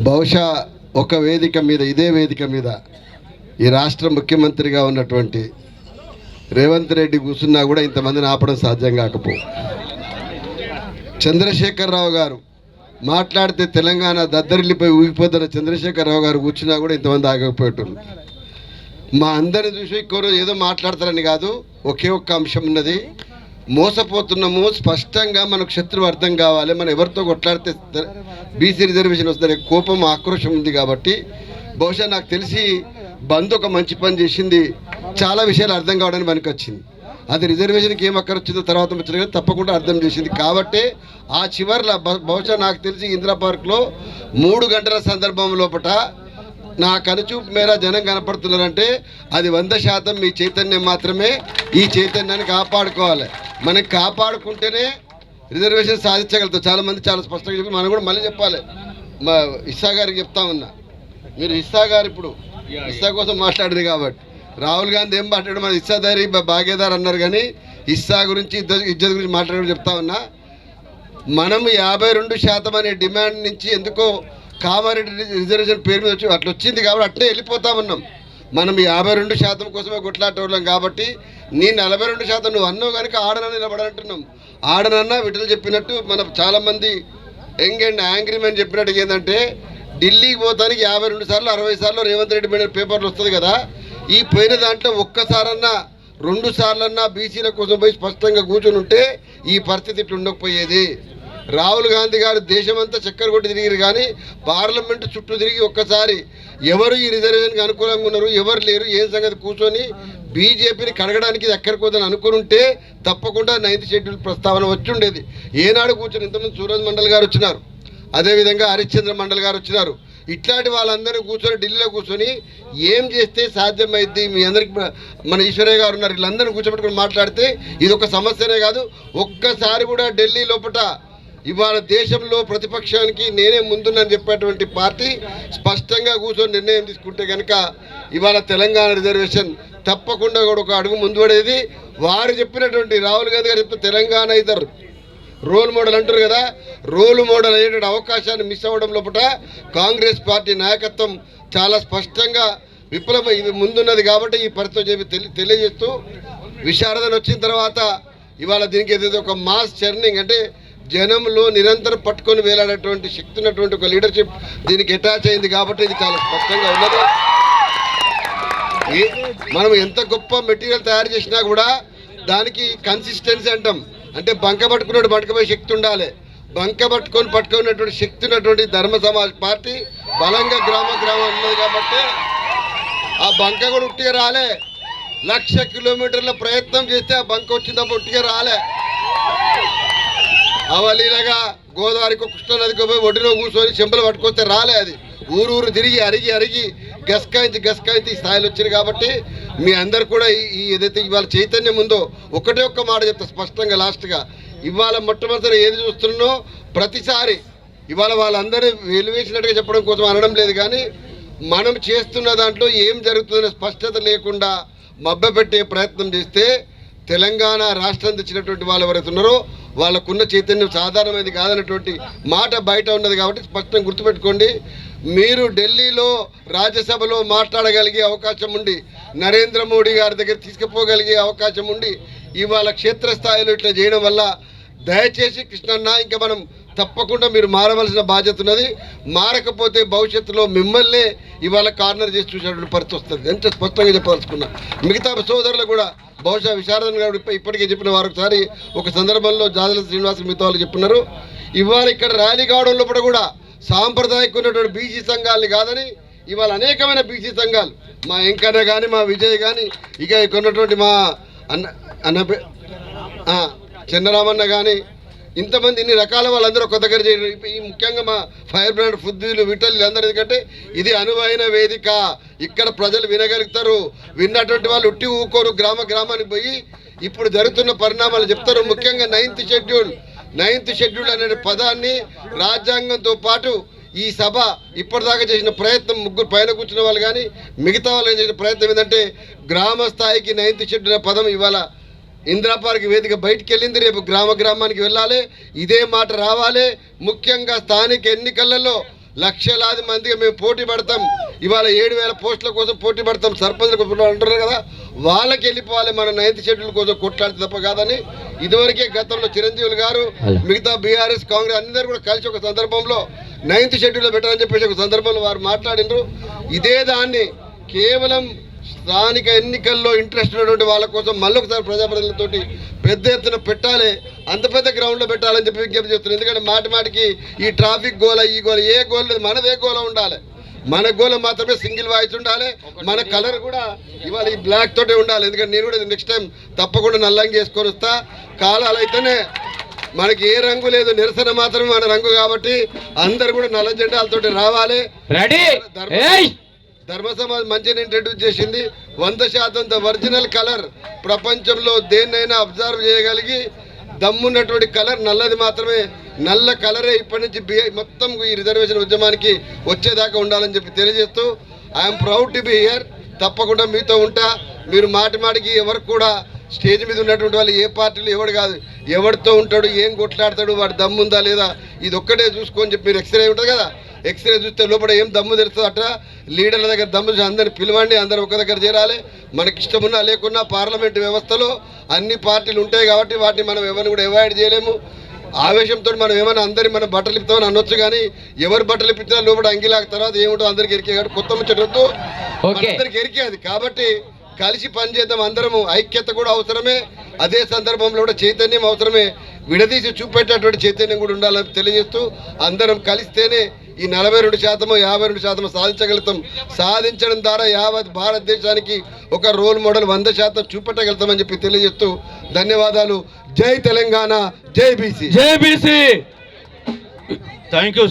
బహుశా ఒక వేదిక మీద, ఇదే వేదిక మీద ఈ రాష్ట్ర ముఖ్యమంత్రిగా ఉన్నటువంటి రేవంత్ రెడ్డి కూర్చున్నా కూడా ఇంతమందిని ఆపడం సాధ్యం కాకపో. చంద్రశేఖరరావు గారు మాట్లాడితే తెలంగాణ దద్దరిల్లిపోయి ఊగిపోతున్న చంద్రశేఖరరావు గారు కూర్చున్నా కూడా ఇంతమంది ఆగకపోయేటోళ్ళు. మా అందరిని చూసి ఇంకోరు ఏదో మాట్లాడతారని కాదు, ఒకే ఒక్క అంశం ఉన్నది. మోసపోతున్నాము, స్పష్టంగా మనకు శత్రువు అర్థం కావాలి. మనం ఎవరితో కొట్లాడితే బీసీ రిజర్వేషన్ వస్తుందనే కోపం, ఆక్రోషం ఉంది. కాబట్టి బహుశా నాకు తెలిసి బంద్ ఒక మంచి పని చేసింది, చాలా విషయాలు అర్థం కావడానికి పనికి వచ్చింది. అది రిజర్వేషన్కి ఏం అక్కర వచ్చిందో తర్వాత వచ్చింది కానీ తప్పకుండా అర్థం చేసింది. కాబట్టి ఆ చివరిలో బహుశా నాకు తెలిసి ఇందిరా పార్క్లో 3 గంటల సందర్భం లోపల నా కనుచూపు మేర జనం కనపడుతున్నారంటే అది 100% మీ చైతన్యం మాత్రమే. ఈ చైతన్యాన్ని కాపాడుకోవాలి. మనం కాపాడుకుంటేనే రిజర్వేషన్ సాధించగలుగుతాం. చాలామంది చాలా స్పష్టంగా చెప్పి మనం కూడా మళ్ళీ చెప్పాలి. మా ఇస్సా గారికి చెప్తా ఉన్నా, మీరు ఇస్సా గారు ఇప్పుడు ఇస్సా కోసం మాట్లాడింది కాబట్టి రాహుల్ గాంధీ ఏం మాట్లాడు, మన ఇస్సాదారి భాగేదారు అన్నారు కానీ ఇస్సా గురించి ఇజ్జత్ గురించి మాట్లాడడం చెప్తా ఉన్నా. మనం 52% అనే డిమాండ్ నుంచి ఎందుకో కామారెడ్డి రిజర్వేషన్ పేరు మీద వచ్చి అట్లా వచ్చింది కాబట్టి అట్లే వెళ్ళిపోతా ఉన్నాం. మనం 52% కోసమే కొట్లాటోళ్ళం కాబట్టి నీ 42% నువ్వు అన్నావు కనుక ఆడనని నిలబడంటున్నాం. ఆడనన్నా విటలు చెప్పినట్టు మన చాలామంది యంగ్ అండ్ యాంగ్రీ మ్యాన్ చెప్పినట్టు ఏంటంటే ఢిల్లీకి పోతానికి 52 సార్లు 60 సార్లు రేవంత్ రెడ్డి మీద పేపర్లు వస్తుంది కదా. ఈ పోయిన దాంట్లో ఒక్కసారన్నా 2 సార్లన్నా బీసీల కోసం పోయి స్పష్టంగా కూర్చొని ఉంటే ఈ పరిస్థితి ఇట్లా ఉండకపోయేది. రాహుల్ గాంధీ గారు దేశమంతా చక్కర కొట్టి తిరిగిరు కానీ పార్లమెంటు చుట్టూ తిరిగి ఒక్కసారి ఎవరు ఈ రిజర్వేషన్కి అనుకూలంగా ఉన్నారు, ఎవరు లేరు, ఏం సంగతి కూర్చొని బీజేపీని కడగడానికి ఇది ఎక్కడికి పోదని అనుకుని ఉంటే తప్పకుండా 9th షెడ్యూల్ ప్రస్తావన వచ్చి ఉండేది. ఏనాడు కూర్చొని ఇంతమంది సూరజ్ మండల్ గారు వచ్చినారు, అదేవిధంగా హరిశ్చంద్ర మండల్ గారు వచ్చినారు. ఇట్లాంటి వాళ్ళందరినీ కూర్చొని ఢిల్లీలో కూర్చొని ఏం చేస్తే సాధ్యమైద్ది, మీ అందరికి మన ఈశ్వరయ్య గారు ఉన్నారు, వీళ్ళందరినీ కూర్చోబెట్టుకుని మాట్లాడితే ఇది ఒక సమస్యనే కాదు. ఒక్కసారి కూడా ఢిల్లీ లోపల ఇవాళ దేశంలో ప్రతిపక్షానికి నేనే ముందున్నాను చెప్పేటువంటి పార్టీ స్పష్టంగా కూర్చొని నిర్ణయం తీసుకుంటే కనుక ఇవాళ తెలంగాణ రిజర్వేషన్ తప్పకుండా కూడా ఒక అడుగు ముందు పడేది. వారు చెప్పినటువంటి రాహుల్ గాంధీ గారు చెప్తే తెలంగాణ ఇద్దరు రోల్ మోడల్ అంటారు కదా, రోల్ మోడల్ అయ్యేటువంటి అవకాశాన్ని మిస్ అవ్వడం లోపల కాంగ్రెస్ పార్టీ నాయకత్వం చాలా స్పష్టంగా విప్లవం ఇది ముందున్నది. కాబట్టి ఈ పరిస్థితి చెప్పి తెలియజేస్తూ విశారదన వచ్చిన తర్వాత ఇవాళ దీనికి ఏదైతే ఒక మాస్ చర్నింగ్ అంటే జనంలో నిరంతరం పట్టుకొని వేలాడేటువంటి శక్తి ఉన్నటువంటి ఒక లీడర్షిప్ దీనికి అటాచ్ అయింది. కాబట్టి ఇది చాలా స్పష్టంగా ఉన్నది. మనం ఎంత గొప్ప మెటీరియల్ తయారు చేసినా కూడా దానికి కన్సిస్టెన్సీ అంటాం. అంటే బంక పట్టుకున్నట్టు బంకపోయే శక్తి ఉండాలి. బంక పట్టుకున్నటువంటి శక్తి ఉన్నటువంటి ధర్మ సమాజ్ పార్టీ బలంగా గ్రామం ఉన్నది. కాబట్టి ఆ బంక కూడా ఉట్టిగా రాలే. 1,00,000 కిలోమీటర్ల ప్రయత్నం చేస్తే ఆ బంక వచ్చిందప్పుడు ఉట్టిగా రాలే. అవలీలగా గోదావరికి కృష్ణానదికి పోయి ఒడిలో కూర్చొని చెంపలు పట్టుకొస్తే రాలే. అది ఊరు తిరిగి అరిగి గస్కాయించి ఈ స్థాయిలో వచ్చింది. కాబట్టి మీ అందరు కూడా ఈ ఏదైతే ఇవాళ చైతన్యం ఉందో ఒక్క మాట చెప్తా స్పష్టంగా లాస్ట్గా. ఇవాళ మొట్టమొదటి ఏది చూస్తున్నో ప్రతిసారి ఇవాళ వాళ్ళందరూ వెలువేసినట్టుగా చెప్పడం కోసం అనడం లేదు కానీ మనం చేస్తున్న దాంట్లో ఏం జరుగుతుందనే స్పష్టత లేకుండా మభ్యపెట్టే ప్రయత్నం చేస్తే తెలంగాణ రాష్ట్రం తెచ్చినటువంటి వాళ్ళు ఎవరైతే ఉన్నారో వాళ్ళకున్న చైతన్యం సాధారణమైనది కాదన్నటువంటి మాట బయట ఉన్నది. కాబట్టి స్పష్టంగా గుర్తుపెట్టుకోండి, మీరు ఢిల్లీలో రాజ్యసభలో మాట్లాడగలిగే అవకాశం ఉండి నరేంద్ర మోడీ గారి దగ్గర తీసుకుపోగలిగే అవకాశం ఉండి ఇవాళ క్షేత్రస్థాయిలో ఇట్లా చేయడం వల్ల దయచేసి కృష్ణన్న ఇంకా మనం తప్పకుండా మీరు మారవలసిన బాధ్యత ఉన్నది. మారకపోతే భవిష్యత్తులో మిమ్మల్నే ఇవాళ కార్నర్ చేసి చూసేటువంటి పరిస్థితి వస్తుంది. ఎంత స్పష్టంగా చెప్పదలుచుకున్నా. మిగతా సోదరులు కూడా బహుశా విశారదన్ గారు ఇప్పటికే చెప్పిన వారు ఒకసారి ఒక సందర్భంలో జాదల శ్రీనివాస మిగతా వాళ్ళు చెప్పినారు. ఇవాళ ఇక్కడ ర్యాలీ కావడంలో కూడా సాంప్రదాయక ఉన్నటువంటి బీసీ సంఘాలని కాదని ఇవాళ అనేకమైన బీసీ సంఘాలు మా వెంకన్న కానీ మా విజయ్ కానీ ఇక ఇక్కడ ఉన్నటువంటి మా అన్న చంద్రరామన్న కానీ ఇంతమంది ఇన్ని రకాల వాళ్ళందరూ ఒక దగ్గర చేయడం. ఈ ముఖ్యంగా మా ఫైర్ బ్రాండ్ ఫుద్దీలు విటల్ అందరూ ఎందుకంటే ఇది అనువైన వేదిక. ఇక్కడ ప్రజలు వినగలుగుతారు. విన్నటువంటి వాళ్ళు ఉట్టి ఊకోరు. గ్రామానికి పోయి ఇప్పుడు జరుగుతున్న పరిణామాలు చెప్తారు. ముఖ్యంగా 9th షెడ్యూల్ అనే పదాన్ని రాజ్యాంగంతో పాటు ఈ సభ ఇప్పటిదాకా చేసిన ప్రయత్నం ముగ్గురు పైన కూర్చున్న వాళ్ళు కానీ మిగతా వాళ్ళు చేసిన ప్రయత్నం ఏంటంటే గ్రామ స్థాయికి 9th షెడ్యూల్ పదం ఇవాళ ఇందిరా పార్క్ వేదిక బయటికి వెళ్ళింది. రేపు గ్రామానికి వెళ్ళాలి, ఇదే మాట రావాలి. ముఖ్యంగా స్థానిక ఎన్నికలలో లక్షలాది మందిగా మేము పోటీ పడతాం. ఇవాళ 7,000 పోస్టుల కోసం పోటీ పడతాం. సర్పంచ్ల కోసం అంటున్నారు కదా, వాళ్ళకి వెళ్ళిపోవాలి. మన 9th షెడ్యూల్ కోసం కొట్లాడితే తప్ప కాదని ఇదివరకే గతంలో చిరంజీవి గారు మిగతా బీఆర్ఎస్ కాంగ్రెస్ అందరూ కూడా కలిసి ఒక సందర్భంలో 9th షెడ్యూల్లో పెట్టారని చెప్పేసి ఒక సందర్భంలో వారు మాట్లాడినారు. ఇదే దాన్ని కేవలం స్థానిక ఎన్నికల్లో ఇంట్రెస్ట్ ఉన్నటువంటి వాళ్ళ కోసం మళ్ళొకసారి ప్రజాప్రతినిధులతోటి పెద్ద ఎత్తున పెట్టాలి, అంత పెద్ద గ్రౌండ్లో పెట్టాలని చెప్పి విజ్ఞప్తి చేస్తున్నాను. ఎందుకంటే మాటికి ఈ ట్రాఫిక్ గోల ఈ గోల ఏ గోల లేదు, మనదే గోల ఉండాలి. మన గోల మాత్రమే సింగిల్ వాయిస్ ఉండాలి. మన కలర్ కూడా ఇవాళ ఈ బ్లాక్ తోటే ఉండాలి. ఎందుకంటే నేను కూడా నెక్స్ట్ టైం తప్పకుండా నల్లంగి వేసుకొని వస్తా. కాలాలు అయితేనే మనకి ఏ రంగు లేదు, నిరసన మాత్రమే మన రంగు. కాబట్టి అందరు కూడా నల్ల జెండాలతోటి రావాలి. ధర్మ సమాజ్ మంచిగా ఇంట్రడ్యూస్ చేసింది. 100% ఒరిజినల్ కలర్. ప్రపంచంలో దేన్నైనా అబ్జర్వ్ చేయగలిగి దమ్మున్నటువంటి కలర్ నల్లది మాత్రమే. నల్ల కలరే ఇప్పటి నుంచి మొత్తం ఈ రిజర్వేషన్ ఉద్యమానికి వచ్చేదాకా ఉండాలని చెప్పి తెలియజేస్తూ I'm proud to be here. తప్పకుండా మీతో ఉంటా. మీరు మాటికి ఎవరు కూడా స్టేజ్ మీద ఉన్నటువంటి వాళ్ళు ఏ పార్టీలు ఎవడు కాదు, ఎవరితో ఉంటాడు, ఏం కొట్లాడతాడు, వాడు దమ్ము ఉందా లేదా, ఇది ఒక్కటే చూసుకొని చెప్పి మీరు ఎక్స్రే ఉంటుంది కదా, ఎక్స్రే చూస్తే లోపల ఏం దమ్ము తెలుస్తుంది అట్లా. లీడర్ల దగ్గర దమ్ము అందరిని పిలవండి, అందరూ ఒక దగ్గర చేరాలి. మనకి ఇష్టమున్నా లేకున్నా పార్లమెంటు వ్యవస్థలో అన్ని పార్టీలు ఉంటాయి కాబట్టి వాటిని మనం ఎవరిని కూడా అవాయిడ్ చేయలేము. ఆవేశంతో మనం ఏమైనా అందరి మనం బట్టలు ఇస్తామని అనొచ్చు, కానీ ఎవరు బట్టలు ఇప్పించినా లోపల అంగిలాక తర్వాత ఏముంటుందో అందరికి ఎరికే కాబట్టి కొత్త ముచ్చటొద్దు, అందరికి ఎరికే అది. కాబట్టి కలిసి పనిచేద్దాం అందరము. ఐక్యత కూడా అవసరమే, అదే సందర్భంలో కూడా చైతన్యం అవసరమే. విడదీసి చూపెట్టేటువంటి చైతన్యం కూడా ఉండాలని తెలియజేస్తూ అందరం కలిస్తేనే ఈ 42% 52% సాధించగలుగుతాం. సాధించడం ద్వారా యావత్ భారతదేశానికి ఒక రోల్ మోడల్ 100% చూపెట్టగలుగుతామని చెప్పి తెలియజేస్తూ ధన్యవాదాలు. జై తెలంగాణ, జై బీసీ. Thank you.